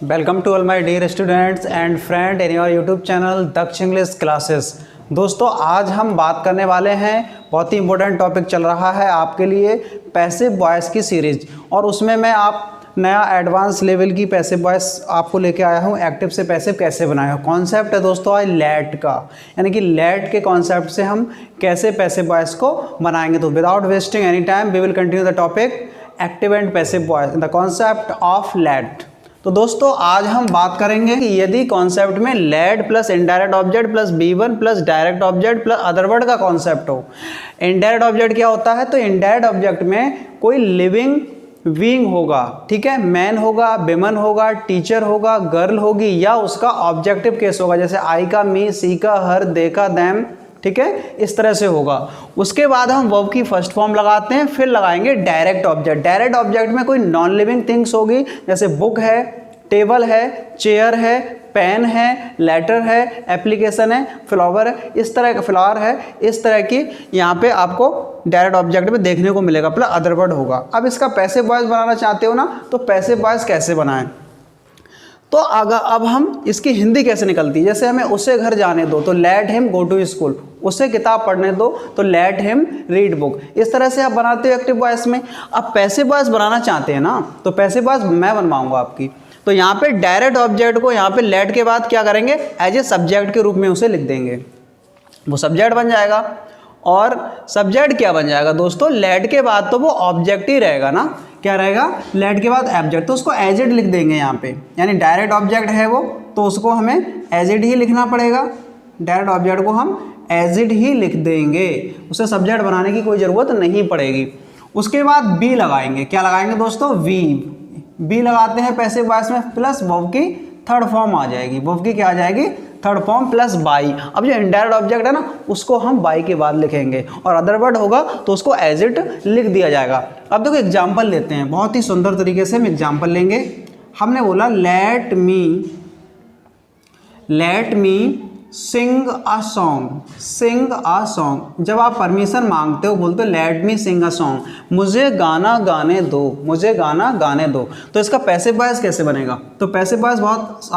Welcome to all my dear students and friend in your YouTube channel Daksh English classes. दोस्तों आज हम बात करने वाले हैं, बहुत ही इंपॉर्टेंट टॉपिक चल रहा है आपके लिए, पैसिव वॉइस की सीरीज। और उसमें मैं आप नया एडवांस लेवल की पैसिव वॉइस आपको लेके आया हूँ। एक्टिव से पैसिव कैसे बनाया हो, कॉन्सेप्ट है दोस्तों आज लैट का, यानी कि लैट के कॉन्सेप्ट से हम कैसे पैसिव वॉइस को बनाएंगे। तो without wasting any time we will continue the topic active and passive voice in the concept of let. तो दोस्तों आज हम बात करेंगे कि यदि कॉन्सेप्ट में let plus indirect object plus B1 plus direct object plus other word का कॉन्सेप्ट हो। इनडायरेक्ट ऑब्जेक्ट क्या होता है, तो इनडायरेक्ट ऑब्जेक्ट में कोई लिविंग बीइंग होगा, ठीक है, मैन होगा, विमन होगा, टीचर होगा, गर्ल होगी, या उसका ऑब्जेक्टिव केस होगा, जैसे आई का, मी, सी का, हर, दे का, दैम, ठीक है, इस तरह से होगा। उसके बाद हम वर्ब की फर्स्ट फॉर्म लगाते हैं, फिर लगाएंगे डायरेक्ट ऑब्जेक्ट। डायरेक्ट ऑब्जेक्ट में कोई नॉन लिविंग थिंग्स होगी, जैसे बुक है, टेबल है, चेयर है, पेन है, लेटर है, एप्लीकेशन है, फ्लावर है, इस तरह का फ्लावर है, इस तरह की यहाँ पे आपको डायरेक्ट ऑब्जेक्ट में देखने को मिलेगा, प्लस अदर वर्ड होगा। अब इसका पैसिव वॉइस बनाना चाहते हो ना, तो पैसिव वॉइस कैसे बनाएं, तो अब हम इसकी हिंदी कैसे निकलती है। जैसे हमें उसे घर जाने दो, तो let him go to school. उसे किताब पढ़ने दो, तो लेट हिम रीड बुक। इस तरह से आप बनाते हो एक्टिव वॉइस में। अब पैसिव वॉइस बनाना चाहते हैं ना, तो पैसिव वॉइस मैं बनवाऊंगा आपकी। तो यहाँ पे डायरेक्ट ऑब्जेक्ट को यहाँ पे लेट के बाद क्या करेंगे, एज ए सब्जेक्ट के रूप में उसे लिख देंगे, वो सब्जेक्ट बन जाएगा। और सब्जेक्ट क्या बन जाएगा दोस्तों, लेट के बाद तो वो ऑब्जेक्ट ही रहेगा ना, क्या रहेगा, लेट के बाद ऑब्जेक्ट, तो उसको एज इट लिख देंगे यहाँ पे। यानी डायरेक्ट ऑब्जेक्ट है वो, तो उसको हमें एज इट ही लिखना पड़ेगा। डायरेक्ट ऑब्जेक्ट को हम एज इट ही लिख देंगे, उसे सब्जेक्ट बनाने की कोई ज़रूरत नहीं पड़ेगी। उसके बाद बी लगाएंगे, क्या लगाएंगे दोस्तों, वी। बी लगाते हैं पैसिव वॉइस में, प्लस वर्ब की थर्ड फॉर्म आ जाएगी। वर्ब की क्या आ जाएगी, थर्ड फॉर्म, प्लस बाई। अब जो इनडायरेक्ट ऑब्जेक्ट है ना, उसको हम बाई के बाद लिखेंगे, और अदर वर्ड होगा तो उसको एज इट लिख दिया जाएगा। अब देखो एग्जाम्पल लेते हैं, बहुत ही सुंदर तरीके से हम एग्जाम्पल लेंगे। हमने बोला let me Singh a song. जब आप परमिशन मांगते हो, बोलते हो let me Singh a song, मुझे गाना गाने दो, मुझे गाना गाने दो। तो इसका पैसिव वॉइस कैसे बनेगा, तो पैसिव वॉइस बहुत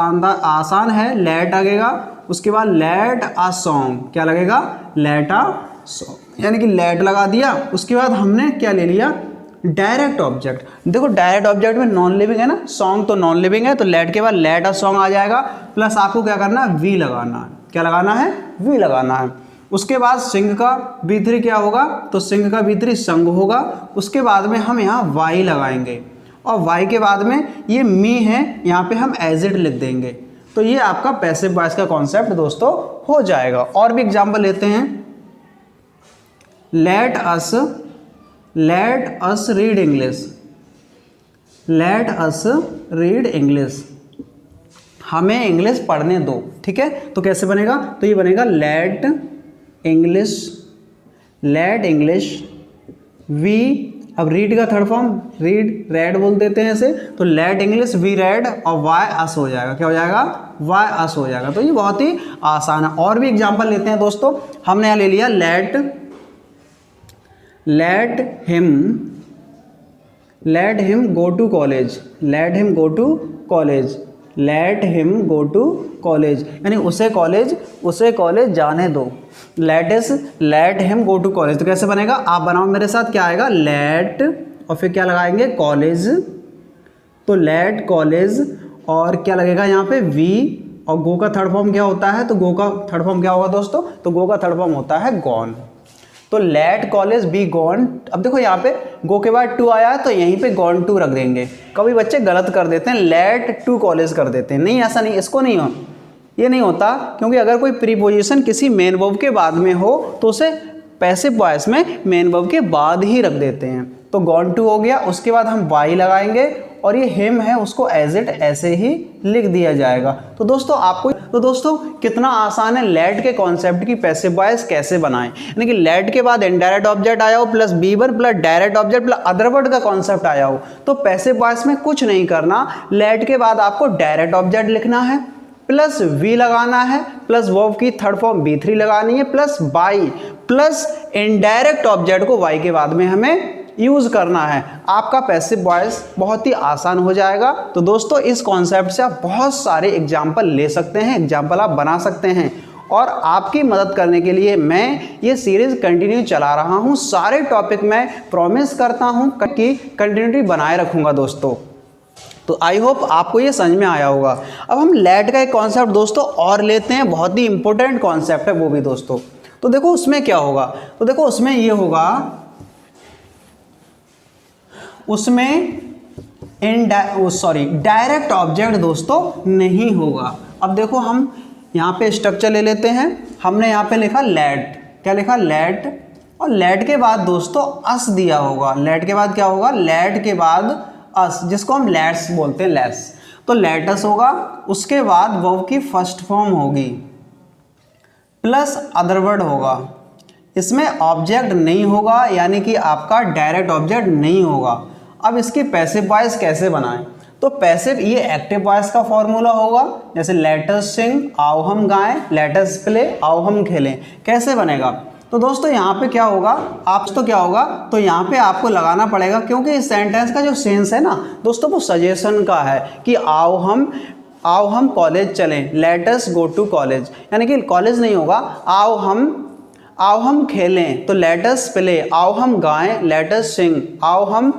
आसान है। लेट लगेगा, उसके बाद लेट अ सॉन्ग, क्या लगेगा, लेट अ सॉन्ग, यानी कि लेट लगा दिया। उसके बाद हमने क्या ले लिया, डायरेक्ट ऑब्जेक्ट। देखो डायरेक्ट ऑब्जेक्ट में नॉन लिविंग है ना, सॉन्ग तो नॉन लिविंग है, तो लेट के बाद लेट अ सॉन्ग आ जाएगा, प्लस आपको क्या करना है, वी लगाना है। क्या लगाना है, वी लगाना है। उसके बाद सिंग का B3 क्या होगा, तो सिंग का B3 संग होगा। उसके बाद में हम यहाँ वाई लगाएंगे, और वाई के बाद में ये मी है, यहाँ पे हम एज इट लिख देंगे। तो ये आपका पैसिव वॉइस का कॉन्सेप्ट दोस्तों हो जाएगा। और भी एग्जाम्पल लेते हैं, लेट अस रीड इंग्लिश, हमें इंग्लिश पढ़ने दो, ठीक है। तो कैसे बनेगा, तो ये बनेगा लेट इंग्लिश वी। अब रीड का थर्ड फॉर्म रेड बोल देते हैं इसे, तो लेट इंग्लिश वी रेड, और वाई अस हो जाएगा, क्या हो जाएगा, वाई अस हो जाएगा। तो ये बहुत ही आसान है। और भी एग्जाम्पल लेते हैं दोस्तों, हमने यहाँ ले लिया let him go to college, यानी उसे कॉलेज जाने दो। Let him go to college, तो कैसे बनेगा, आप बनाओ मेरे साथ, क्या आएगा, लेट और फिर क्या लगाएंगे, कॉलेज, तो लेट कॉलेज, और क्या लगेगा यहाँ पे, वी, और गो का थर्ड फॉर्म क्या होता है, तो गो का थर्ड फॉर्म क्या होगा दोस्तों, तो गो का थर्ड फॉर्म होता है गॉन। तो लेट कॉलेज बी गॉन। अब देखो यहाँ पे गो के बाद टू आया है, तो यहीं पे गॉन टू रख देंगे। कभी बच्चे गलत कर देते हैं, लेट टू कॉलेज कर देते हैं, नहीं ऐसा नहीं, इसको नहीं हो, ये नहीं होता, क्योंकि अगर कोई प्रीपोजिशन किसी मेन वर्ब के बाद में हो, तो उसे पैसिव वॉइस में मेन वर्ब के बाद ही रख देते हैं। तो गॉन टू हो गया, उसके बाद हम वाई लगाएंगे, और ये हिम है, उसको एज इट ऐसे ही लिख दिया जाएगा। तो दोस्तों कितना आसान है लेट के कॉन्सेप्ट की पैसिव वॉइस कैसे बनाएं। यानी कि लेट के बाद इनडायरेक्ट ऑब्जेक्ट आया हो, plus B1 plus direct object plus other word का कॉन्सेप्ट आया हो, तो पैसिव वॉइस में कुछ नहीं करना, लेट के बाद आपको डायरेक्ट ऑब्जेक्ट लिखना है, प्लस वी लगाना है, प्लस वर्ब की थर्ड फॉर्म B3 लगानी है, plus by, plus indirect object को वाई के बाद में हमें यूज़ करना है, आपका पैसिव वॉइस बहुत ही आसान हो जाएगा। तो दोस्तों इस कॉन्सेप्ट से आप बहुत सारे एग्जाम्पल ले सकते हैं, एग्जाम्पल आप बना सकते हैं। और आपकी मदद करने के लिए मैं ये सीरीज़ कंटिन्यू चला रहा हूँ। सारे टॉपिक मैं प्रॉमिस करता हूँ कि कंटिन्यूटी बनाए रखूँगा दोस्तों। तो आई होप आपको ये समझ में आया होगा। अब हम लेट का एक कॉन्सेप्ट दोस्तों और लेते हैं, बहुत ही इंपॉर्टेंट कॉन्सेप्ट है वो भी दोस्तों। तो देखो उसमें क्या होगा, तो देखो उसमें ये होगा, उसमें डायरेक्ट ऑब्जेक्ट दोस्तों नहीं होगा। अब देखो हम यहाँ पे स्ट्रक्चर ले लेते हैं। हमने यहाँ पे लिखा लेट, क्या लिखा, लेट, और लेट के बाद दोस्तों अस दिया होगा। लेट के बाद क्या होगा, लेट के बाद अस, जिसको हम लेट्स बोलते हैं, लेट्स। तो लेटस होगा, उसके बाद वर्ब की फर्स्ट फॉर्म होगी प्लस अदर वर्ड होगा। इसमें ऑब्जेक्ट नहीं होगा, यानी कि आपका डायरेक्ट ऑब्जेक्ट नहीं होगा। अब इसकी पैसिव वॉइस कैसे बनाएं, तो पैसिव ये एक्टिव वॉइस का फॉर्मूला होगा, जैसे लेट अस सिंग, आओ हम गाएं, लेट अस प्ले, आओ हम खेलें। कैसे बनेगा, तो दोस्तों यहाँ पे क्या होगा, तो यहाँ पे आपको लगाना पड़ेगा, क्योंकि इस सेंटेंस का जो सेंस है ना दोस्तों वो सजेशन का है कि आओ हम कॉलेज चलें, let us go to college, यानी कि कॉलेज नहीं होगा, आओ हम खेलें, तो लेट अस प्ले, आओ हम गाएं, लेट अस सिंग, आओ हम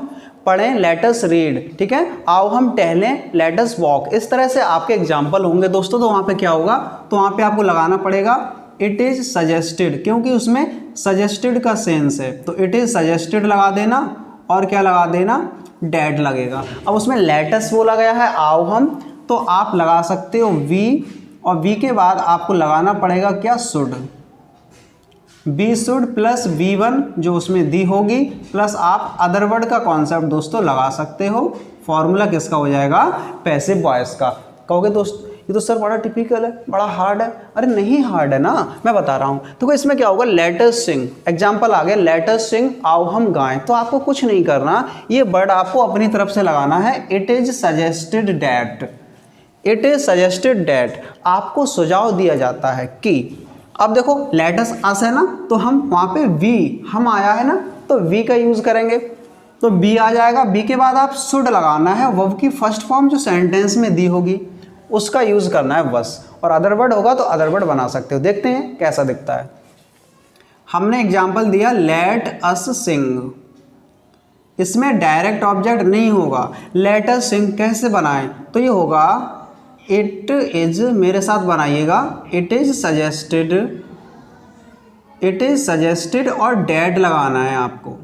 पढ़ें, लेट अस रीड, ठीक है, आओ हम टहलें, लेट अस वॉक। इस तरह से आपके एग्जाम्पल होंगे दोस्तों। तो वहाँ पे क्या होगा, तो वहाँ पे आपको लगाना पड़ेगा इट इज़ सजेस्टेड, क्योंकि उसमें सजेस्टेड का सेंस है, तो इट इज़ सजेस्टेड लगा देना, और क्या लगा देना, डैट लगेगा। अब उसमें लेट अस बोला गया है, आओ हम, तो आप लगा सकते हो वी, और वी के बाद आपको लगाना पड़ेगा क्या, should, B should plus V1 जो उसमें दी होगी, प्लस आप अदर वर्ड का कॉन्सेप्ट दोस्तों लगा सकते हो। फॉर्मूला किसका हो जाएगा, पैसिव वॉइस का। कहोगे दोस्त ये तो सर बड़ा टिपिकल है, बड़ा हार्ड है। अरे नहीं हार्ड है ना, मैं बता रहा हूँ। तो इसमें क्या होगा, लेट अस सिंग, एग्जाम्पल आ गया, लेट अस सिंग, आओ हम गाएं। तो आपको कुछ नहीं करना, ये वर्ड आपको अपनी तरफ से लगाना है, it is suggested that, it is suggested that. आपको सुझाव दिया जाता है कि, अब देखो लेट अस है ना, तो हम वहाँ पे वी, हम आया है ना, तो वी का यूज़ करेंगे, तो बी आ जाएगा। बी के बाद आप शुड लगाना है, वर्ब की फर्स्ट फॉर्म जो सेंटेंस में दी होगी उसका यूज़ करना है बस। और अदर वर्ड होगा तो अदर वर्ड बना सकते हो। देखते हैं कैसा दिखता है। हमने एग्जाम्पल दिया लेट अस सिंग, इसमें डायरेक्ट ऑब्जेक्ट नहीं होगा। लेट अस सिंग कैसे बनाएं, तो ये होगा इट इज, मेरे साथ बनाइएगा, इट इज सजेस्टेड और डैट लगाना है आपको।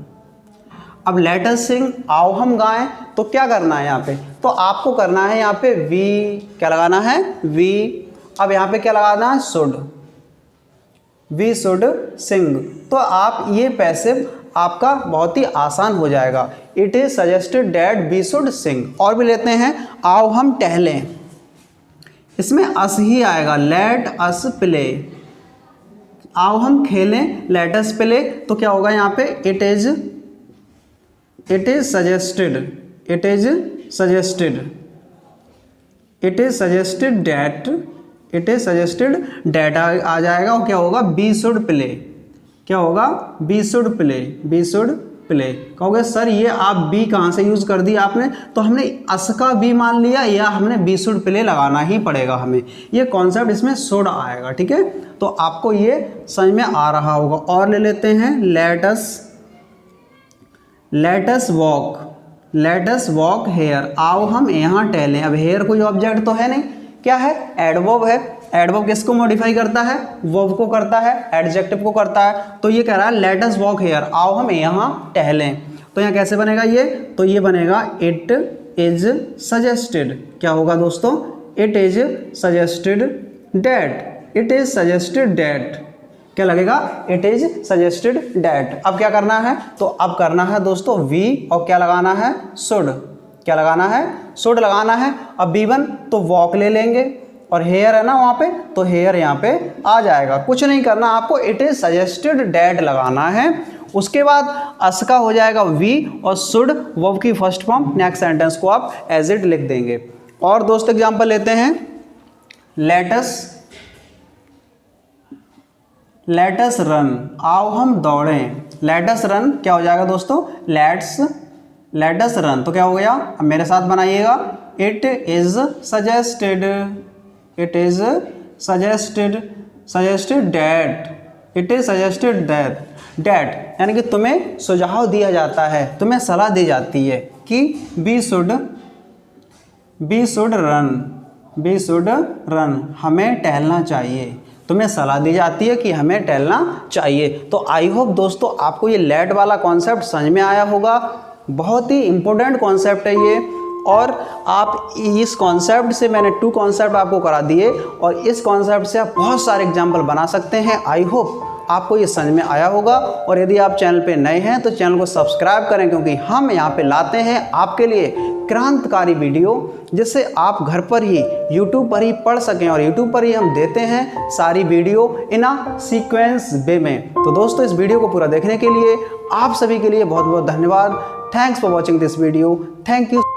अब लेट अस सिंग, आओ हम गाएं, तो क्या करना है यहाँ पे, तो आपको करना है यहाँ पे वी, क्या लगाना है, वी। अब यहाँ पे क्या लगाना है, शुड, वी शुड सिंग। तो आप ये पैसिव आपका बहुत ही आसान हो जाएगा, it is suggested that we should sing. और भी लेते हैं, आओ हम टहलें, इसमें अस ही आएगा, लेट अस प्ले, आओ हम खेलें, लेट अस प्ले। तो क्या होगा यहाँ पे, it is suggested, it is suggested that आ जाएगा। और क्या होगा, बी शुड प्ले, क्या होगा, बी शुड प्ले। कहोगे सर ये आप बी कहाँ से यूज़ कर दिया आपने, तो हमने अस का बी मान लिया, या हमने बी शुड प्ले लगाना ही पड़ेगा हमें। ये कॉन्सेप्ट इसमें शुड आएगा, ठीक है। तो आपको ये समझ में आ रहा होगा। और ले लेते हैं, लेट अस वॉक हेयर, आओ हम यहाँ टहलें। अब हेयर कोई ऑब्जेक्ट तो है नहीं, क्या है, एडवर्ब है। एडवर्ब किसको मॉडिफाई करता है, वर्ब को करता है, एडजेक्टिव को करता है। तो ये कह रहा है लेट अस वॉक हेयर, आओ हम यहाँ टहलें। तो यहाँ कैसे बनेगा ये, तो ये बनेगा इट इज सजेस्टेड, क्या होगा दोस्तों, it is suggested that, it is suggested that, क्या लगेगा, इट इज सजेस्टेड डैट। अब क्या करना है, तो अब करना है दोस्तों वी, और क्या लगाना है, शुड, क्या लगाना है, शुड लगाना है। अब B1 तो वॉक ले लेंगे, और हेयर है ना वहाँ पे, तो हेयर यहाँ पे आ जाएगा। कुछ नहीं करना आपको, इट इज सजेस्टेड डैट लगाना है। उसके बाद अस का हो जाएगा वी, और शुड वर्ब की फर्स्ट फॉर्म, नेक्स्ट सेंटेंस को आप एज इट लिख देंगे। और दोस्त एग्जांपल लेते हैं, लेट लेट अस रन, आओ हम दौड़ें। लेट अस रन क्या हो जाएगा दोस्तों, लेट अस रन, तो क्या हो गया, अब मेरे साथ बनाइएगा। It is suggested, it is suggested that, it is suggested that यानी कि तुम्हें सुझाव दिया जाता है, तुम्हें सलाह दी जाती है कि वी शुड रन, हमें टहलना चाहिए, तुम्हें सलाह दी जाती है कि हमें टहलना चाहिए। तो आई होप दोस्तों आपको ये लेट वाला कॉन्सेप्ट समझ में आया होगा। बहुत ही इम्पोर्टेंट कॉन्सेप्ट है ये, और आप इस कॉन्सेप्ट से मैंने 2 कॉन्सेप्ट आपको करा दिए, और इस कॉन्सेप्ट से आप बहुत सारे एग्जाम्पल बना सकते हैं। आई होप आपको ये समझ में आया होगा। और यदि आप चैनल पे नए हैं तो चैनल को सब्सक्राइब करें, क्योंकि हम यहाँ पे लाते हैं आपके लिए क्रांतिकारी वीडियो, जिससे आप घर पर ही YouTube पर ही पढ़ सकें, और YouTube पर ही हम देते हैं सारी वीडियो इन अ सीक्वेंस वे में। तो दोस्तों इस वीडियो को पूरा देखने के लिए आप सभी के लिए बहुत बहुत धन्यवाद। Thanks for watching this video. Thank you.